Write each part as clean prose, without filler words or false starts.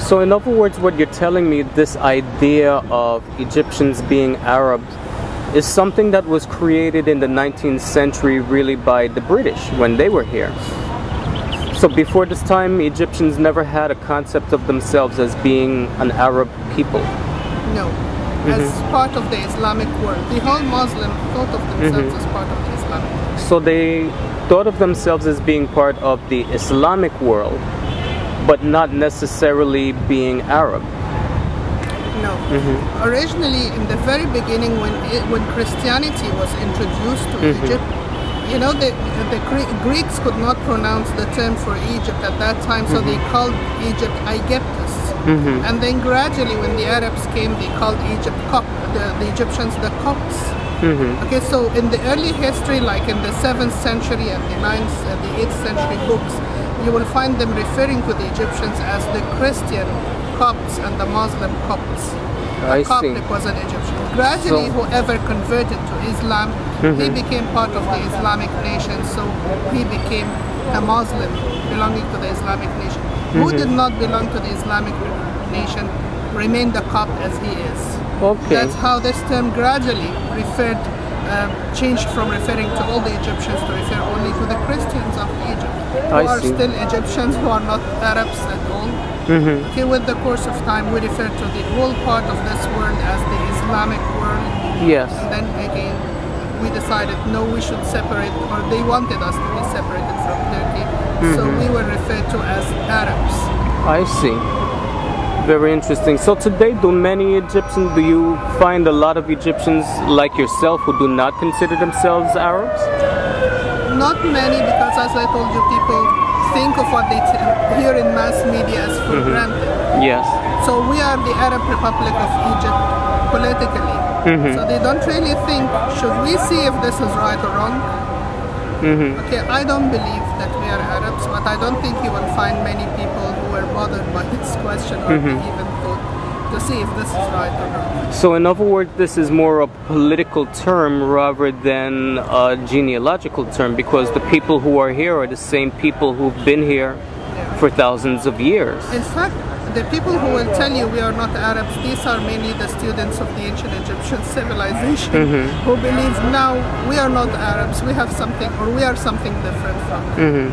So in other words, what you're telling me, this idea of Egyptians being Arabs is something that was created in the 19th century really by the British when they were here. So before this time, Egyptians never had a concept of themselves as being an Arab people. No, as part of the Islamic world. The whole Muslim thought of themselves as part of the Islamic world. So they thought of themselves as being part of the Islamic world, but not necessarily being Arab. No. Originally, in the very beginning, when Christianity was introduced to Egypt, you know, the Greeks could not pronounce the term for Egypt at that time, so they called Egypt Aegyptus. And then gradually, when the Arabs came, they called Egypt the Egyptians the Copts. Okay, so in the early history, like in the 7th century and the 9th and the 8th century books, you will find them referring to the Egyptians as the Christian Copts and the Muslim Copts. I see. Coptic was an Egyptian. Gradually, whoever converted to Islam, he became part of the Islamic nation, so he became a Muslim belonging to the Islamic nation. Who did not belong to the Islamic nation remained a Copt as he is. Okay. That's how this term gradually changed from referring to all the Egyptians to refer only to the Christians of Egypt, who are still Egyptians, who are not Arabs at all. Okay, with the course of time, we refer to the whole part of this world as the Islamic world. Yes. And then again, we decided, no, we should separate, or they wanted us to be separated from Turkey, so we were referred to as Arabs. I see. Very interesting. So today, do you find a lot of Egyptians like yourself who do not consider themselves Arabs? Not many, because as I told you, people think of what they hear in mass media as for granted. Yes. So we are the Arab Republic of Egypt politically. So they don't really think, should we see if this is right or wrong? Okay, I don't believe that we are Arabs, but I don't think you will find many people who are bothered by this question or even thought to see if this is right or wrong. So in other words, this is more a political term rather than a genealogical term, because the people who are here are the same people who've been here for thousands of years. In fact, the people who will tell you we are not Arabs, these are mainly the students of the ancient Egyptian civilization who believe now we are not Arabs, we have something, or we are something different from them.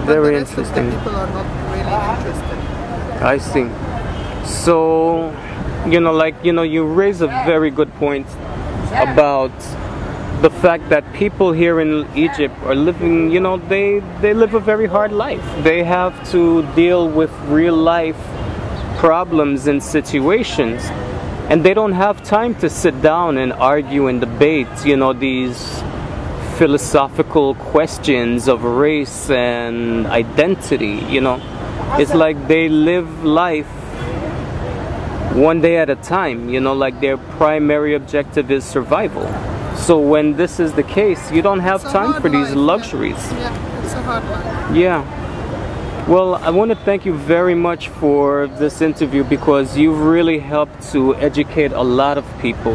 But Very the rest interesting. of the people are not really interested. I see. So, you raise a very good point about the fact that people here in Egypt are living, they live a very hard life. They have to deal with real life problems and situations, and they don't have time to sit down and argue and debate, these philosophical questions of race and identity, It's like they live life one day at a time, like their primary objective is survival. So when this is the case, you don't have time for these luxuries. Yeah, it's a hard life. Yeah. Well, I want to thank you very much for this interview, because you've really helped to educate a lot of people.